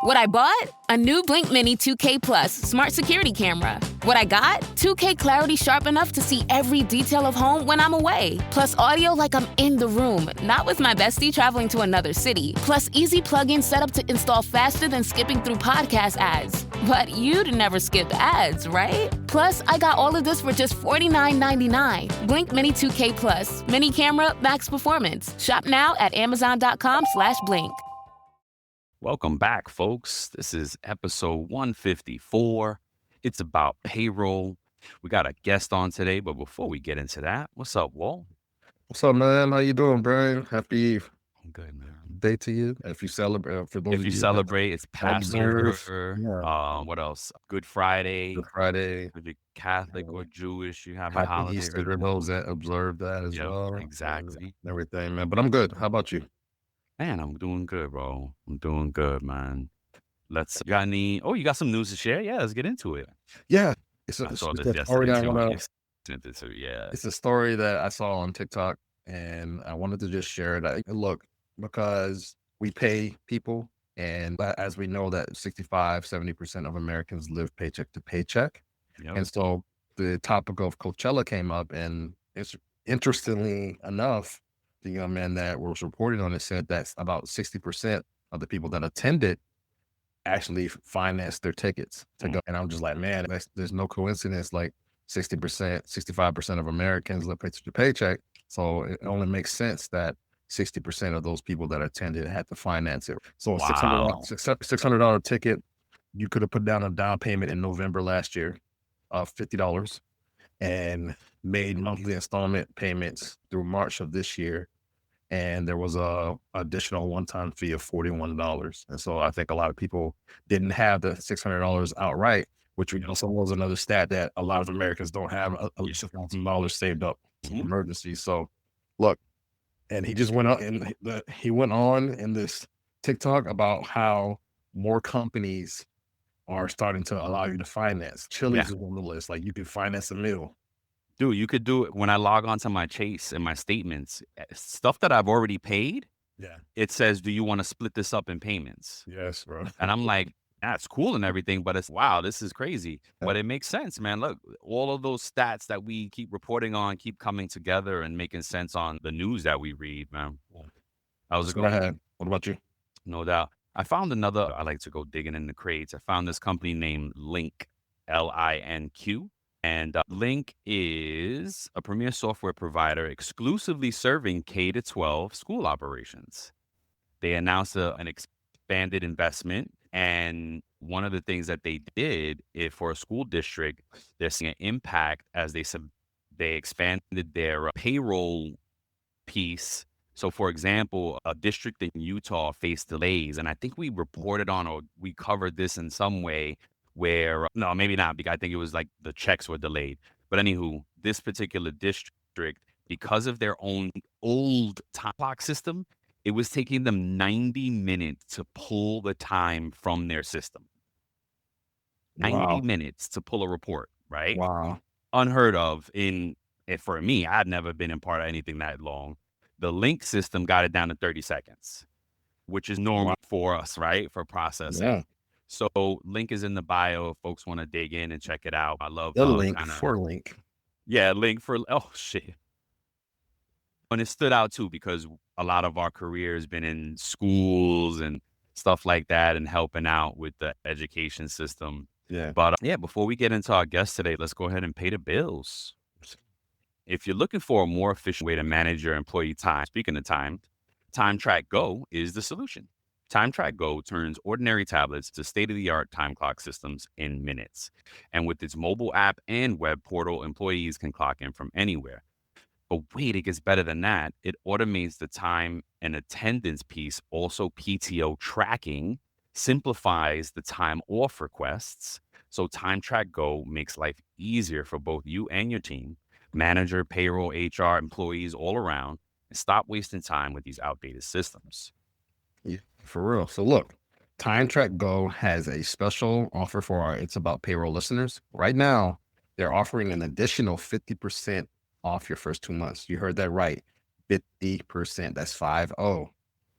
What I bought? A new Blink Mini 2K Plus smart security camera. What I got? 2K clarity sharp enough to see every detail of home when I'm away. Plus audio like I'm in the room, not with my bestie traveling to another city. Plus easy plug-in setup to install faster than skipping through podcast ads. But you'd never skip ads, right? Plus, I got all of this for just $49.99. Blink Mini 2K Plus. Mini camera, max performance. Shop now at amazon.com/blink. Welcome back, folks. This is episode 154. It's about payroll. We got a guest on today, but before we get into that, what's up, Walt? What's up, man? How you doing, Brian? Happy Eve. I'm good, man. Day to you. If you celebrate, for those If of you celebrate, it's Passover. Yeah. What else? Good Friday. Good Friday. If you're Catholic or Jewish, you have a Happy holiday. Easter for those that observe that as Yep, well. exactly. And everything, man. But I'm good. How about you? Man, I'm doing good, bro. I'm doing good, man. You got some news to share? Yeah, let's get into it. Yeah. It's I saw it's this a story yesterday that I too. wanna, You sent it to, yeah. It's a story that I saw on TikTok and I wanted to just share it. Look, because we pay people, and as we know that 65-70% of Americans live paycheck to paycheck. Yep. And so the topic of Coachella came up, and it's interestingly enough, the young man that was reporting on it said that about 60% of the people that attended actually financed their tickets to go. And I'm just like, man, there's no coincidence. Like 60%, 65% of Americans live paycheck to paycheck. So it only makes sense that 60% of those people that attended had to finance it. So a $600 ticket, you could have put down a down payment in November last year of $50 and made monthly installment payments through March of this year. And there was a additional one-time fee of $41. And so I think a lot of people didn't have the $600 outright, which also was another stat that a lot of Americans don't have at least $1,000 saved up for emergencies. So look, and he just went on in this TikTok about how more companies are starting to allow you to finance. Chili's is on the list. Like you can finance a meal. Dude, you could do it when I log on to my Chase and my statements, stuff that I've already paid. Yeah. It says, do you want to split this up in payments? Yes, bro. And I'm like, that's cool and everything, but wow, this is crazy. Yeah. But it makes sense, man. Look, all of those stats that we keep reporting on keep coming together and making sense on the news that we read, man. How's it going? What about you? No doubt. I found another, I like to go digging in the crates. I found this company named Link, L-I-N-Q. And Link is a premier software provider exclusively serving K-12 school operations. They announced an expanded investment. And one of the things that they did for a school district, they're seeing an impact as they expanded their payroll piece. So, for example, a district in Utah faced delays. And I think we reported on or we covered this in some way where, no, maybe not, because I think it was like the checks were delayed. But anywho, this particular district, because of their own old time clock system, it was taking them 90 minutes to pull the time from their system. 90 minutes to pull a report, right? Wow. Unheard of for me. I'd never been in part of anything that long. The Link system got it down to 30 seconds, which is normal for us, right? For processing. Yeah. So link is in the bio if folks want to dig in and check it out. I love the link for Link. Yeah, link for, oh shit. And it stood out too because a lot of our career has been in schools and stuff like that and helping out with the education system. Yeah. But before we get into our guest today, let's go ahead and pay the bills. If you're looking for a more efficient way to manage your employee time, speaking of time, TimeTrack Go is the solution. TimeTrack Go turns ordinary tablets to state-of-the-art time clock systems in minutes. And with its mobile app and web portal, employees can clock in from anywhere. But wait, it gets better than that. It automates the time and attendance piece, also PTO tracking, simplifies the time off requests. So TimeTrack Go makes life easier for both you and your team, manager, payroll, HR, employees all around, and stop wasting time with these outdated systems. Yeah, for real. So look, TimeTrack Go has a special offer for our It's About Payroll listeners. Right now, they're offering an additional 50% off your first 2 months. You heard that right. 50%. That's 50.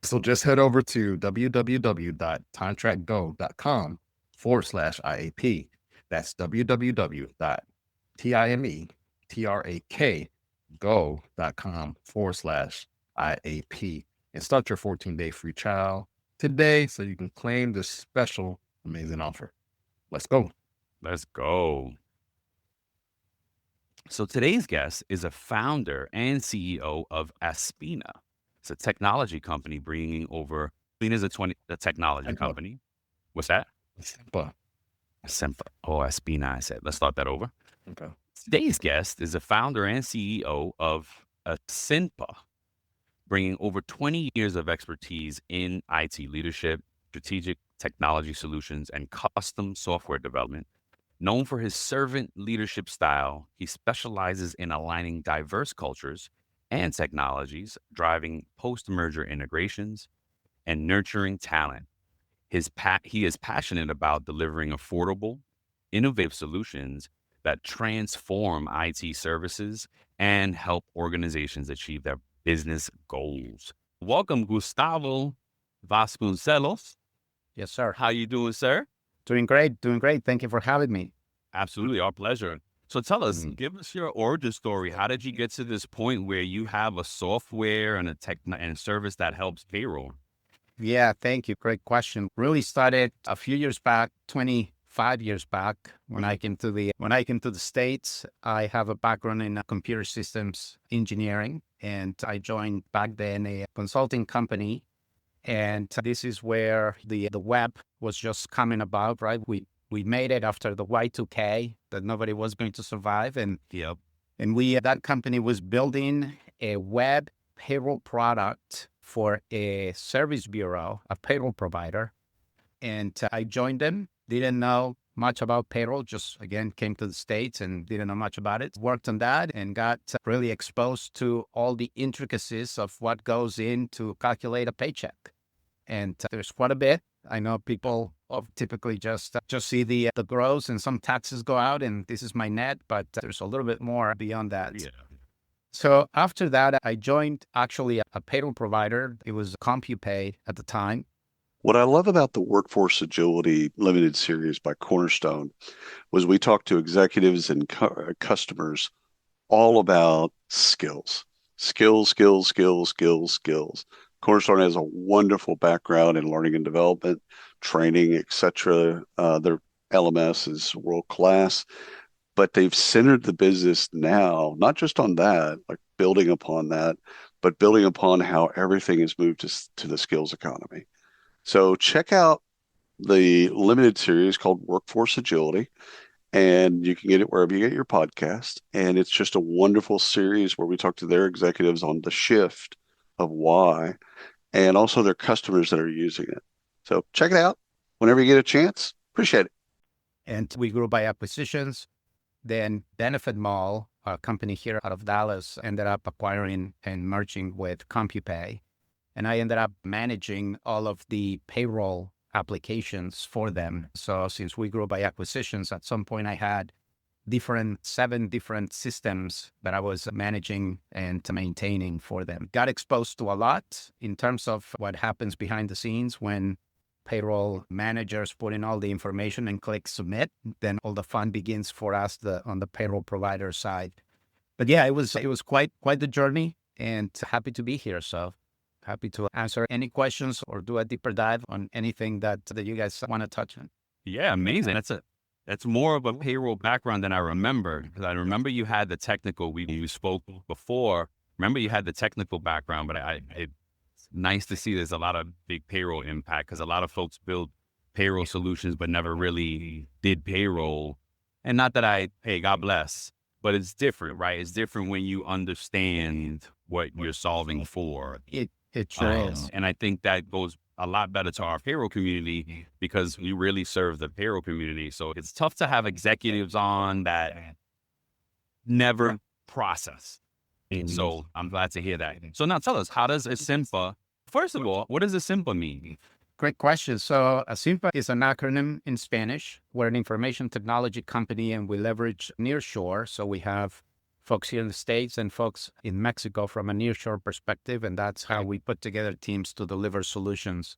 So just head over to www.timetrackgo.com/IAP. That's www.timetrackgo.com/IAP and start your 14-day free trial today so you can claim this special, amazing offer. Let's go. Let's go. So today's guest is a founder and CEO of Aspina. It's a technology company bringing over. Aspina is a technology Empa. company. What's that? Asinpa. Asinpa. Oh, Aspina. I said. Let's start that over. Okay. Today's guest is a founder and CEO of Asinpa, bringing over 20 years of expertise in IT leadership, strategic technology solutions, and custom software development. Known for his servant leadership style, he specializes in aligning diverse cultures and technologies, driving post-merger integrations, and nurturing talent. He is passionate about delivering affordable, innovative solutions that transform IT services and help organizations achieve their business goals. Welcome, Gustavo Vasconcelos. Yes, sir. How you doing, sir? Doing great. Thank you for having me. Absolutely, our pleasure. So tell us, give us your origin story. How did you get to this point where you have a software and a tech and service that helps payroll? Yeah, thank you. Great question. Really started a few years back, 25 years back, when I came to the States. I have a background in computer systems engineering, and I joined back then a consulting company. And this is where the web was just coming about, right? We made it after the Y2K that nobody was going to survive. And that company was building a web payroll product for a service bureau, a payroll provider. And I joined them, didn't know much about payroll, just again, came to the States and didn't know much about it. Worked on that and got really exposed to all the intricacies of what goes into calculate a paycheck. And there's quite a bit. I know people typically just see the gross and some taxes go out and this is my net, but there's a little bit more beyond that. Yeah. So after that, I joined actually a payroll provider. It was CompuPay at the time. What I love about the Workforce Agility Limited Series by Cornerstone was we talked to executives and customers all about skills. Cornerstone has a wonderful background in learning and development, training, etc. Their LMS is world class, but they've centered the business now, not just on that, like building upon that, but building upon how everything has moved to the skills economy. So check out the limited series called Workforce Agility, and you can get it wherever you get your podcast. And it's just a wonderful series where we talk to their executives on the shift of why, and also their customers that are using it. So check it out whenever you get a chance. Appreciate it. And we grew by acquisitions. Then Benefit Mall, a company here out of Dallas, ended up acquiring and merging with CompuPay. And I ended up managing all of the payroll applications for them. So since we grew by acquisitions, at some point I had 7 different systems that I was managing and maintaining for them. Got exposed to a lot in terms of what happens behind the scenes when payroll managers put in all the information and click submit. Then all the fun begins for us on the payroll provider side. But yeah, it was quite the journey, and happy to be here. So happy to answer any questions or do a deeper dive on anything that you guys want to touch on. Yeah, amazing. That's more of a payroll background than I remember. Because I remember you had the technical. You spoke before. Remember you had the technical background, but it's nice to see there's a lot of big payroll impact because a lot of folks build payroll solutions but never really did payroll. And not that hey, God bless, but it's different, right? It's different when you understand what you're solving for. It sure is. And I think that goes a lot better to our payroll community because we really serve the payroll community. So it's tough to have executives on that never process. So I'm glad to hear that. So now tell us, how does Asinpa, first of all, what does Asinpa mean? Great question. So Asinpa is an acronym in Spanish. We're an information technology company and we leverage nearshore. So we have folks here in the States and folks in Mexico from a nearshore perspective. And that's how we put together teams to deliver solutions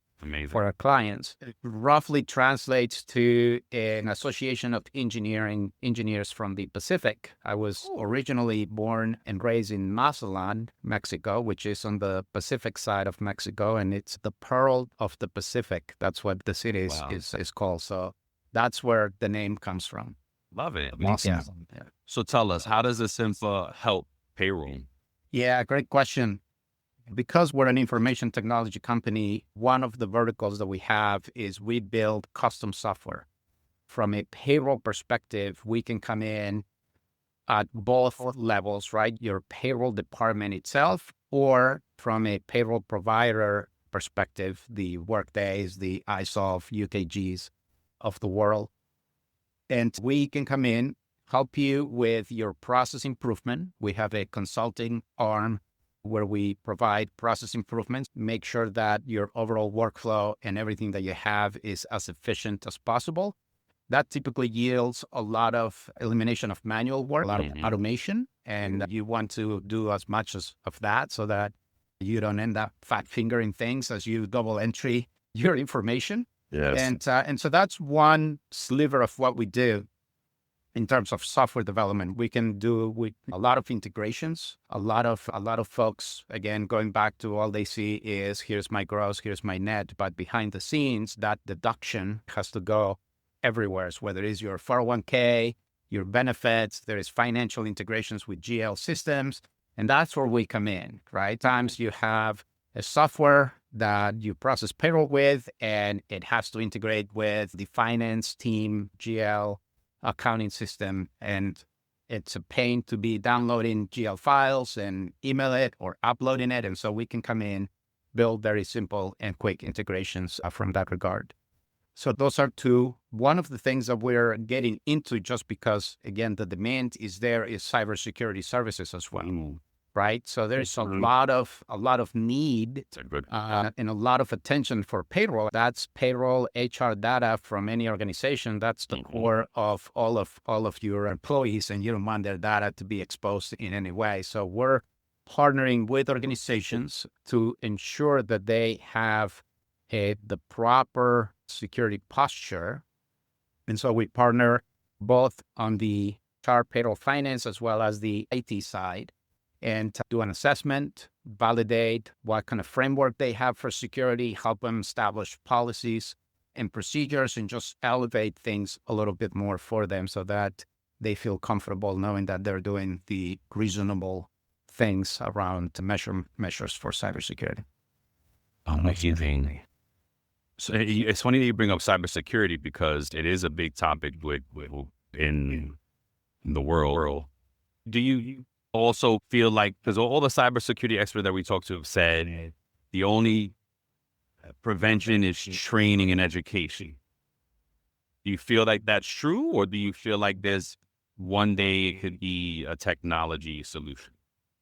for our clients. It roughly translates to an association of engineers from the Pacific. I was originally born and raised in Mazatlan, Mexico, which is on the Pacific side of Mexico, and it's the Pearl of the Pacific. That's what the city is called. So that's where the name comes from. Love it. Awesome. Yeah. So tell us, how does Asinpa help payroll? Yeah, great question. Because we're an information technology company, one of the verticals that we have is we build custom software. From a payroll perspective, we can come in at both levels, right? Your payroll department itself, or from a payroll provider perspective, the Workdays, the ISOF, UKGs of the world. And we can come in, help you with your process improvement. We have a consulting arm where we provide process improvements, make sure that your overall workflow and everything that you have is as efficient as possible. That typically yields a lot of elimination of manual work, a lot of automation, and you want to do as much of that so that you don't end up fat fingering things as you double entry your information. Yes. And so that's one sliver of what we do. In terms of software development, we can do with a lot of integrations, a lot of folks, again, going back to all they see is here's my gross, here's my net, but behind the scenes, that deduction has to go everywhere. So whether it is your 401k, your benefits, there is financial integrations with GL systems, and that's where we come in, right? Times you have a software that you process payroll with, and it has to integrate with the finance team, GL, accounting system, and it's a pain to be downloading GL files and email it or uploading it. And so we can come in, build very simple and quick integrations from that regard. So those are two. One of the things that we're getting into, just because, again, the demand is there, is cybersecurity services as well. Right. So there's a lot of need and a lot of attention for payroll. That's payroll HR data from any organization. That's the core of all of your employees, and you don't want their data to be exposed in any way. So we're partnering with organizations to ensure that they have the proper security posture. And so we partner both on the HR, payroll, finance, as well as the IT side, and do an assessment, validate what kind of framework they have for security, help them establish policies and procedures, and just elevate things a little bit more for them so that they feel comfortable knowing that they're doing the reasonable things around measures for cybersecurity. Amazing. So it's funny that you bring up cybersecurity because it is a big topic in the world. Do you also feel like, because all the cybersecurity experts that we talked to have said the only prevention is training and education. Do you feel like that's true, or do you feel like there's one day it could be a technology solution?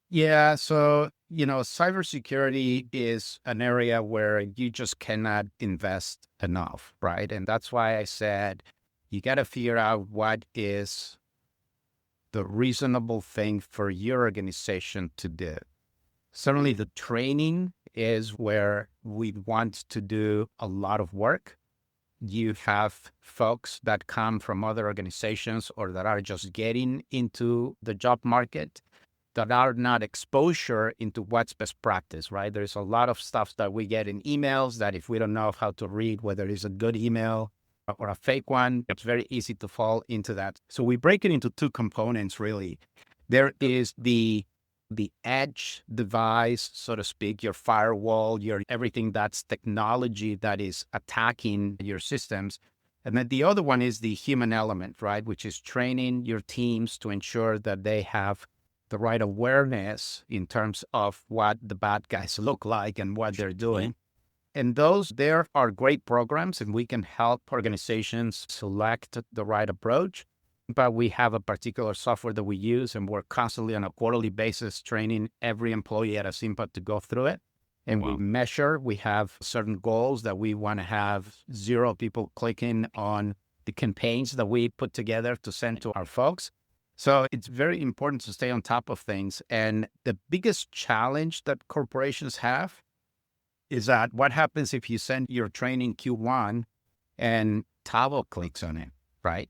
Yeah, so, cybersecurity is an area where you just cannot invest enough, right? And that's why I said you got to figure out what is the reasonable thing for your organization to do. Certainly the training is where we want to do a lot of work. You have folks that come from other organizations or that are just getting into the job market that are not exposure into what's best practice, right? There's a lot of stuff that we get in emails that if we don't know how to read, whether it's a good email or a fake one, it's very easy to fall into that. So we break it into two components, really. There is the edge device, so to speak, your firewall, your everything that's technology that is attacking your systems. And then the other one is the human element, right? Which is training your teams to ensure that they have the right awareness in terms of what the bad guys look like and what they're doing. And there are great programs, and we can help organizations select the right approach. But we have a particular software that we use, and we're constantly on a quarterly basis training every employee at Asinpa to go through it. And we measure, we have certain goals that we want to have 0 people clicking on the campaigns that we put together to send to our folks. So it's very important to stay on top of things. And the biggest challenge that corporations have is that what happens if you send your training Q1 and Tavo clicks on it, right?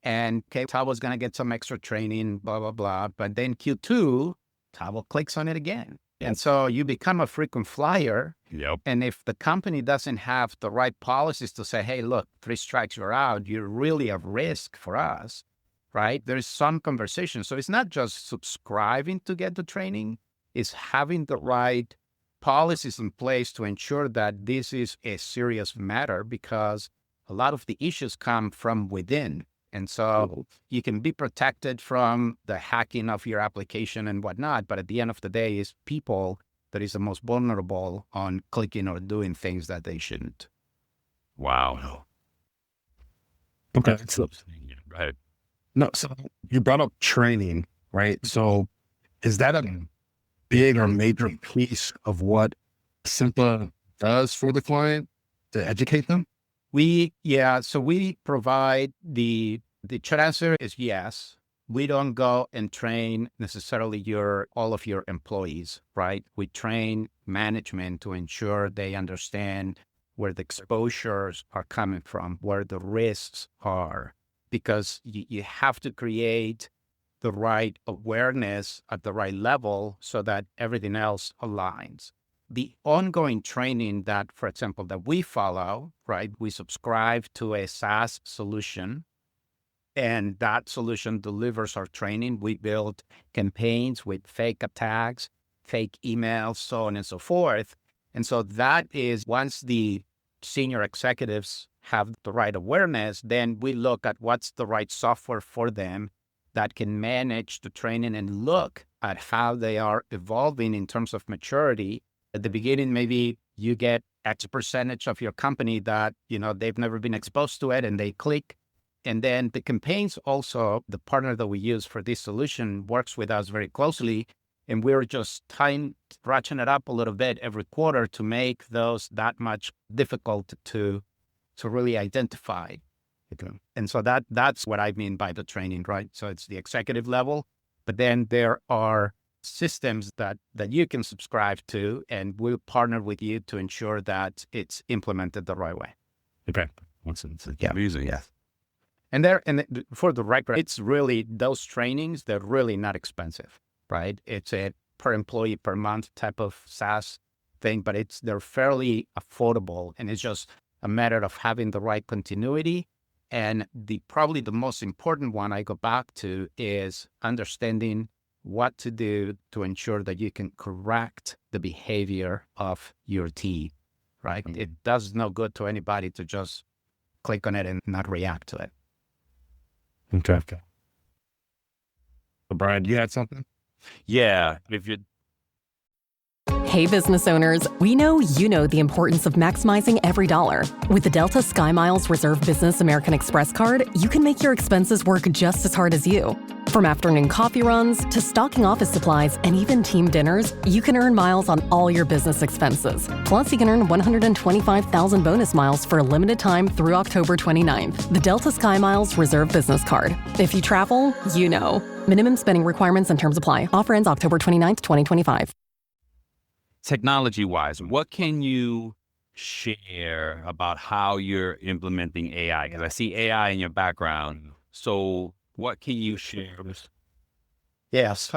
And okay, Tavo's going to get some extra training, blah, blah, blah. But then Q2, Tavo clicks on it again. And so you become a frequent flyer. Yep. And if the company doesn't have the right policies to say, hey, look, 3 strikes, you're out, you're really at risk for us, right? There's some conversation. So it's not just subscribing to get the training, it's having the right policies in place to ensure that this is a serious matter, because a lot of the issues come from within. And so you can be protected from the hacking of your application and whatnot, but at the end of the day, it's people that is the most vulnerable on clicking or doing things that they shouldn't. Wow. Okay. So, Right. no, so you brought up training, right? So is that a big or major piece of what Asinpa does for the client to educate them? So we provide the short answer is yes. We don't go and train necessarily all of your employees, right? We train management to ensure they understand where the exposures are coming from, where the risks are, because you have to create the right awareness at the right level so that everything else aligns. The ongoing training that, for example, that we follow, right? We subscribe to a SaaS solution, and that solution delivers our training. We build campaigns with fake attacks, fake emails, so on and so forth. And so that is, once the senior executives have the right awareness, then we look at what's the right software for them that can manage the training and look at how they are evolving in terms of maturity. At the beginning, maybe you get X percentage of your company that, they've never been exposed to it and they click. And then the campaigns also, the partner that we use for this solution works with us very closely. And we're just ratcheting it up a little bit every quarter to make those that much difficult to really identify. And so that's what I mean by the training, right? So it's the executive level, but then there are systems that you can subscribe to, and we'll partner with you to ensure that it's implemented the right way. Okay. Yeah. Amazing. Yes. And for the record, it's really, those trainings, they're really not expensive, right? It's a per employee per month type of SaaS thing, but they're fairly affordable, and it's just a matter of having the right continuity. And probably the most important one I go back to is understanding what to do to ensure that you can correct the behavior of your team, right? Mm-hmm. It does no good to anybody to just click on it and not react to it. Okay. So Brian, you had something? Yeah. Hey, business owners, we know you know the importance of maximizing every dollar. With the Delta SkyMiles Reserve Business American Express card, you can make your expenses work just as hard as you. From afternoon coffee runs to stocking office supplies and even team dinners, you can earn miles on all your business expenses. Plus, you can earn 125,000 bonus miles for a limited time through October 29th. The Delta SkyMiles Reserve Business Card. If you travel, you know. Minimum spending requirements and terms apply. Offer ends October 29th, 2025. Technology-wise, what can you share about how you're implementing AI? Because I see AI in your background. So what can you share? Yes.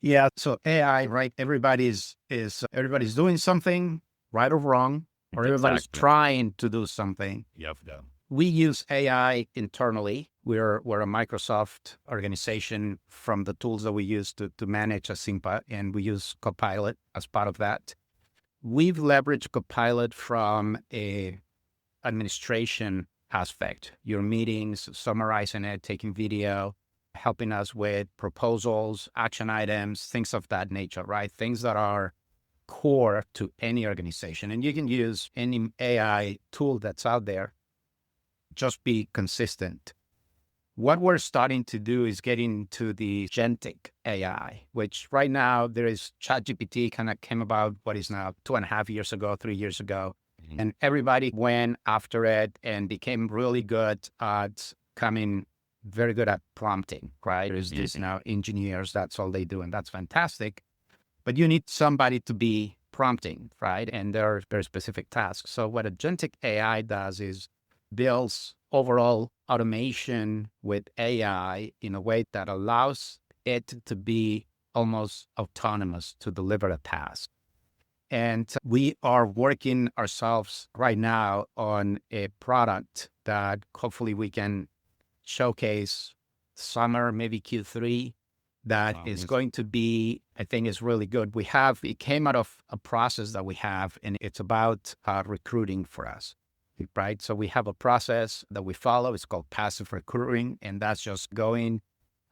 Yeah. So AI, right? Everybody's doing something, right or wrong, or everybody's trying to do something. Yep. We use AI internally. We're a Microsoft organization from the tools that we use to manage Asinpa, and we use Copilot as part of that. We've leveraged Copilot from a administration aspect, your meetings, summarizing it, taking video, helping us with proposals, action items, things of that nature, right? Things that are core to any organization. And you can use any AI tool that's out there. Just be consistent. What we're starting to do is get into the agentic AI, which right now there is ChatGPT kind of came about, what is now 2.5 years ago, 3 years ago. Mm-hmm. And everybody went after it and became really good at coming very good at prompting, right? There's this, engineers, that's all they do, and that's fantastic. But you need somebody to be prompting, right? And there are very specific tasks. So what agentic AI does is builds overall automation with AI in a way that allows it to be almost autonomous to deliver a task. And we are working ourselves right now on a product that hopefully we can showcase summer, maybe Q3, that is going to be, I think is really good. It came out of a process that we have, and it's about recruiting for us, right? So we have a process that we follow. It's called passive recruiting, and that's just going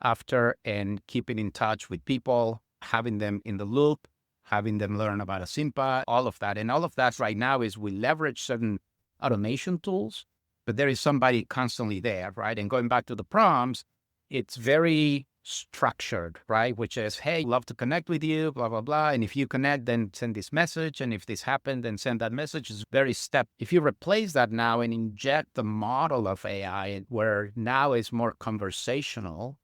after and keeping in touch with people, having them in the loop, having them learn about Asinpa, all of that. And all of that right now is we leverage certain automation tools, but there is somebody constantly there, right? And going back to the prompts, it's very structured, right? Which is, hey, love to connect with you, blah, blah, blah. And if you connect, then send this message. And if this happened, then send that message. It's very step. If you replace that now and inject the model of AI where now it's more conversational,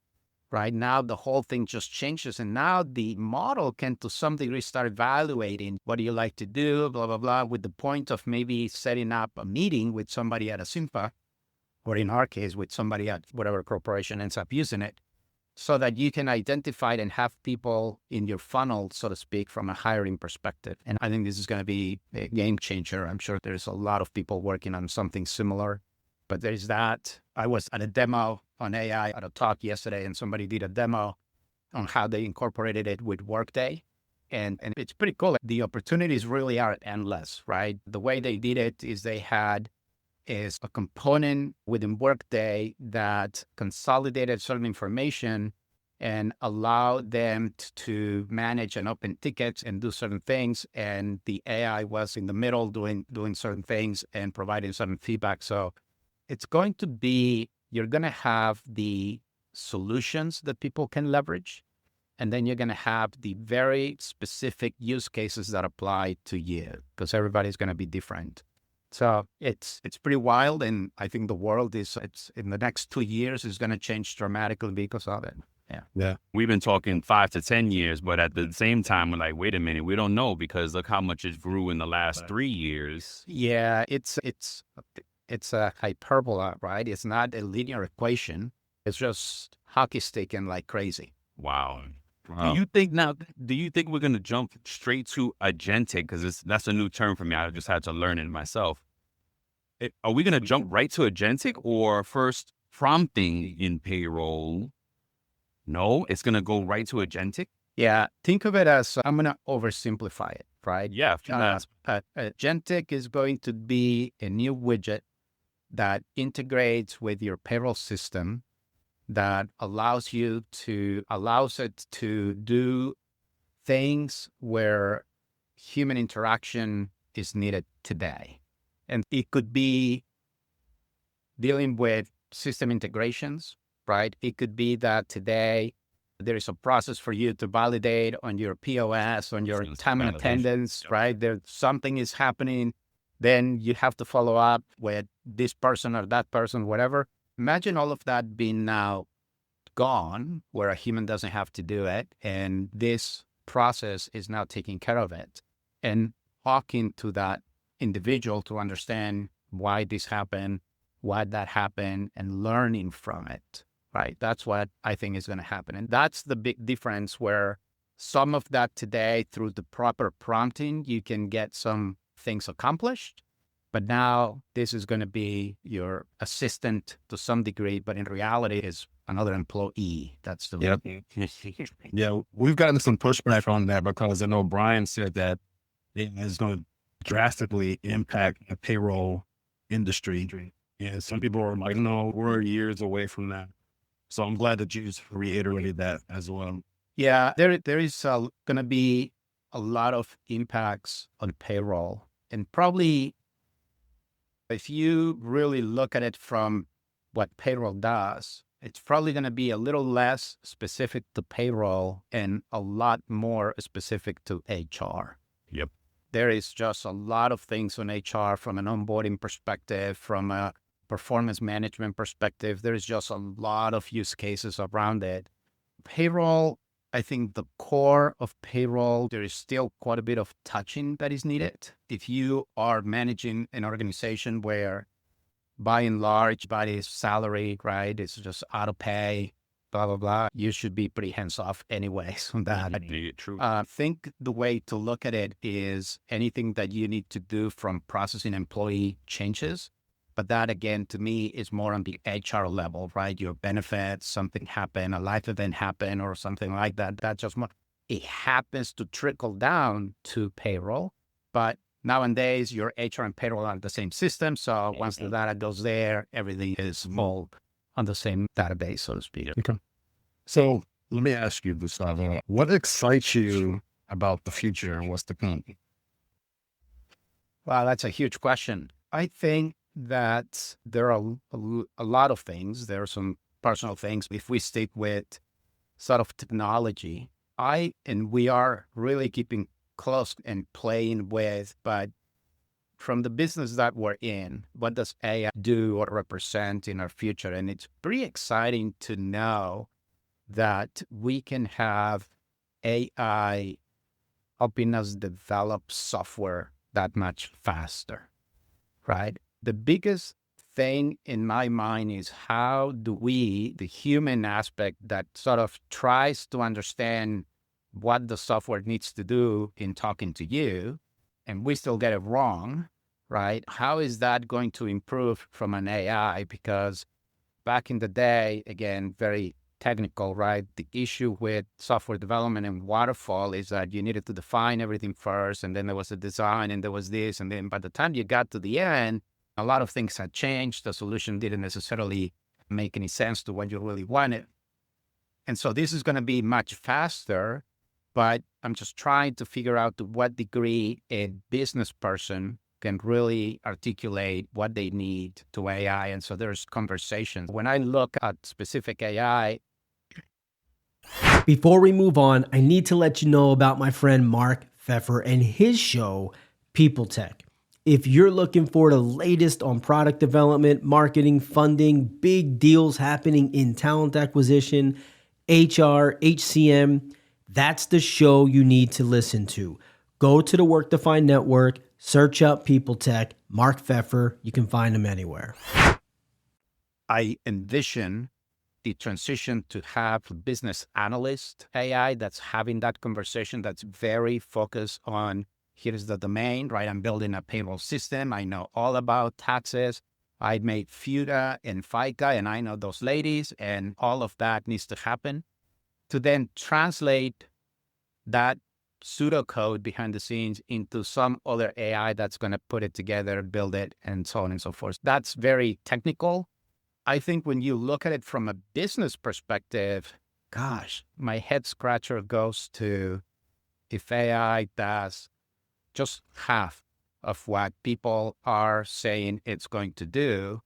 right? Now the whole thing just changes. And now the model can to some degree start evaluating what do you like to do, blah, blah, blah, with the point of maybe setting up a meeting with somebody at Asinpa, or in our case, with somebody at whatever corporation ends up using it, so that you can identify it and have people in your funnel, so to speak, from a hiring perspective. And I think this is going to be a game changer. I'm sure there's a lot of people working on something similar, but there's that. I was at a demo on AI at a talk yesterday, and somebody did a demo on how they incorporated it with Workday. And it's pretty cool. The opportunities really are endless, right? The way they did it is they had is a component within Workday that consolidated certain information and allowed them to manage and open tickets and do certain things. And the AI was in the middle doing certain things and providing certain feedback. So it's going to be, you're going to have the solutions that people can leverage. And then you're going to have the very specific use cases that apply to you, because everybody's going to be different. So it's pretty wild, and I think the world it's in the next 2 years is going to change dramatically because of it. Yeah. We've been talking 5 to 10 years, but at the same time, we're like, wait a minute, we don't know, because look how much it grew in the last 3 years. Yeah, it's a hyperbola, right? It's not a linear equation. It's just hockey sticking like crazy. Wow. Do you think we're going to jump straight to agentic? Because that's a new term for me. I just had to learn it myself. Are we going to jump right to agentic, or first prompting in payroll? No, it's going to go right to agentic? Yeah, think of it as, I'm going to oversimplify it, right? Yeah. Agentic is going to be a new widget that integrates with your payroll system, that allows it to do things where human interaction is needed today. And it could be dealing with system integrations, right? It could be that today there is a process for you to validate on your POS, on your time and attendance, right? There something is happening, then you have to follow up with this person or that person, whatever. Imagine all of that being now gone, where a human doesn't have to do it, and this process is now taking care of it. And talking to that individual to understand why this happened, why that happened, and learning from it, right? That's what I think is going to happen. And that's the big difference, where some of that today, through the proper prompting, you can get some things accomplished. But now this is going to be your assistant to some degree, but in reality is another employee. That's the Yeah, we've gotten some pushback on that, because I know Brian said that it is going to drastically impact the payroll industry. And some people are like, no, we're years away from that. So I'm glad that you just reiterated that as well. Yeah, there is going to be a lot of impacts on payroll. And probably, if you really look at it from what payroll does, it's probably going to be a little less specific to payroll and a lot more specific to HR. Yep. There is just a lot of things on HR from an onboarding perspective, from a performance management perspective. There's just a lot of use cases around it. Payroll, I think the core of payroll, there is still quite a bit of touching that is needed. If you are managing an organization where by and large, everybody's salary, right, it's just auto pay, blah, blah, blah, you should be pretty hands-off anyways on that. True. I think the way to look at it is anything that you need to do from processing employee changes. But that, again, to me, is more on the HR level, right? Your benefits, something happen, a life event happen, or something like that. That's just more, it happens to trickle down to payroll. But nowadays, your HR and payroll are the same system. So once the data goes there, everything is all on the same database, so to speak. Okay. So let me ask you, Gustavo, what excites you about the future and what's to come? Wow, that's a huge question. I think that there are a lot of things. There are some personal things. If we stick with sort of technology, we are really keeping close and playing with, but from the business that we're in, what does AI do or represent in our future? And it's pretty exciting to know that we can have AI helping us develop software that much faster, right? The biggest thing in my mind is how do we, the human aspect that sort of tries to understand what the software needs to do in talking to you, and we still get it wrong, right? How is that going to improve from an AI? Because back in the day, again, very technical, right? The issue with software development and waterfall is that you needed to define everything first, and then there was a design, and there was this, and then by the time you got to the end, a lot of things had changed. The solution didn't necessarily make any sense to what you really wanted. And so this is going to be much faster, but I'm just trying to figure out to what degree a business person can really articulate what they need to AI. And so there's conversations. When I look at specific AI. Before we move on, I need to let you know about my friend Mark Pfeffer and his show, People Tech. If you're looking for the latest on product development, marketing, funding, big deals happening in talent acquisition, HR, HCM, that's the show you need to listen to. Go to the Work Defined Network, search up People Tech, Mark Pfeffer. You can find him anywhere. I envision the transition to have a business analyst AI that's having that conversation that's very focused on here's the domain, right? I'm building a payroll system. I know all about taxes. I made FUTA and FICA, and I know those ladies, and all of that needs to happen to then translate that pseudocode behind the scenes into some other AI that's going to put it together, build it, and so on and so forth. That's very technical. I think when you look at it from a business perspective, gosh, my head scratcher goes to if AI does just half of what people are saying it's going to do,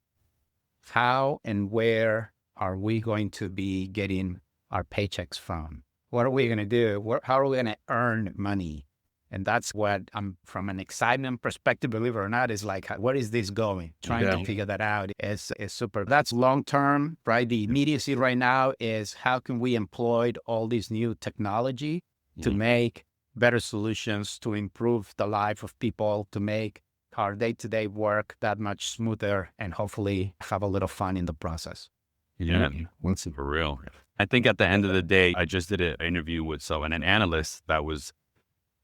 how and where are we going to be getting our paychecks from? What are we going to do? How are we going to earn money? And that's what I'm, from an excitement perspective, believe it or not, is like, where is this going? Trying to figure that out is super. That's long-term, right? The immediacy right now is how can we employ all this new technology to make better solutions, to improve the life of people, to make our day-to-day work that much smoother, and hopefully have a little fun in the process. Yeah, for real. I think at the end of the day, I just did an interview with an analyst that was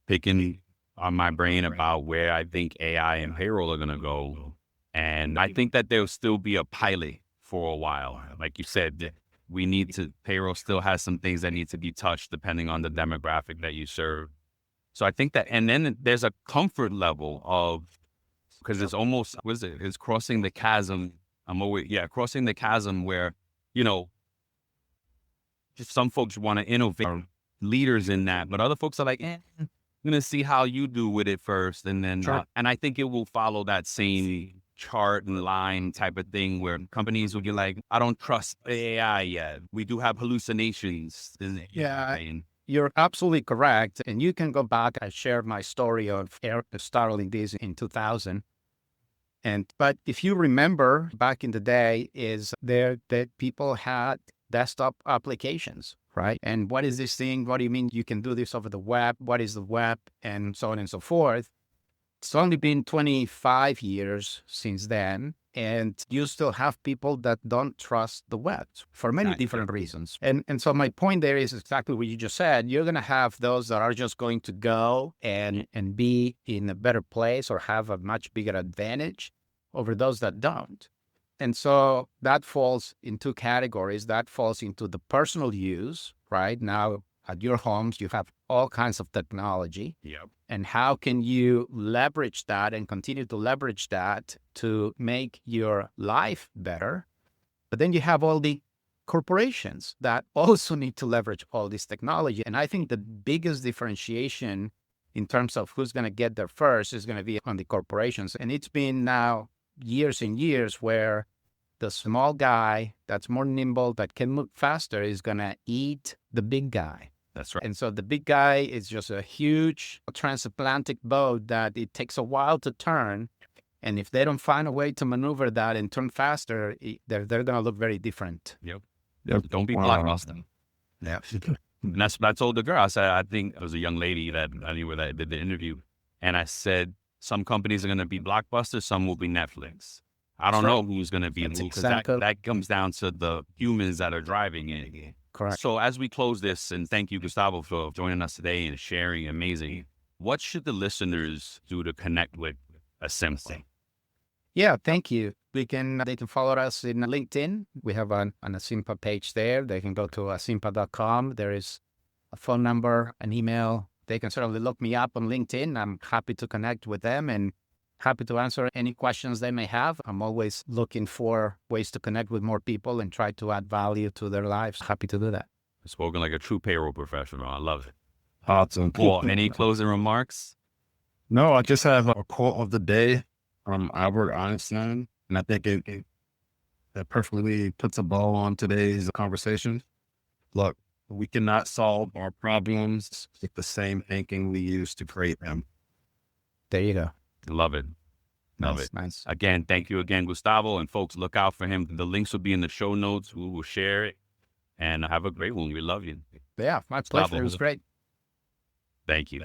picking on my brain about where I think AI and payroll are going to go. And I think that there'll still be a pilot for a while. Like you said, payroll still has some things that need to be touched depending on the demographic that you serve. So I think that, and then there's a comfort level of, because it's almost, it's crossing the chasm. Crossing the chasm where, just some folks want to innovate, leaders in that, but other folks are like, I'm going to see how you do with it first. And then, and I think it will follow that same chart and line type of thing where companies will be like, I don't trust AI yet. We do have hallucinations. You're absolutely correct. And you can go back. I shared my story of starting this in 2000. But if you remember back in the day, is there that people had desktop applications, right? And what is this thing? What do you mean you can do this over the web? What is the web? And so on and so forth. It's only been 25 years since then, and you still have people that don't trust the web for many different reasons. And so my point there is exactly what you just said. You're going to have those that are just going to go and be in a better place or have a much bigger advantage over those that don't. And so that falls in two categories. That falls into the personal use, right? Now at your homes, you have all kinds of technology. Yep. And how can you leverage that and continue to leverage that to make your life better? But then you have all the corporations that also need to leverage all this technology. And I think the biggest differentiation in terms of who's going to get there first is going to be on the corporations. And it's been now years and years where the small guy that's more nimble, that can move faster, is going to eat the big guy. That's right. And so the big guy is just a huge transatlantic boat that it takes a while to turn. And if they don't find a way to maneuver that and turn faster, they're going to look very different. Yep. Don't be blockbuster. Yeah. And that's what I told the girl. I said, I think it was a young lady that I knew that did the interview. And I said, some companies are going to be blockbusters, some will be Netflix. I don't know who's going to be in because that comes down to the humans that are driving it. Correct. So as we close this, and thank you, Gustavo, for joining us today and sharing. Amazing. What should the listeners do to connect with Asinpa? Yeah, thank you. They can follow us in LinkedIn. We have an Asinpa page there. They can go to asinpa.com. There is a phone number, an email. They can certainly look me up on LinkedIn. I'm happy to connect with them and happy to answer any questions they may have. I'm always looking for ways to connect with more people and try to add value to their lives. Happy to do that. Spoken like a true payroll professional. I love it. Awesome. Paul, any closing remarks? No, I just have a quote of the day from Albert Einstein, and I think it perfectly puts a bow on today's conversation. Look, we cannot solve our problems with the same thinking we use to create them. There you go. Love it. Love it. Nice. Again, thank you again, Gustavo. And folks, look out for him. The links will be in the show notes. We will share it. And have a great one. We love you. Yeah, my pleasure. It was great. Thank you.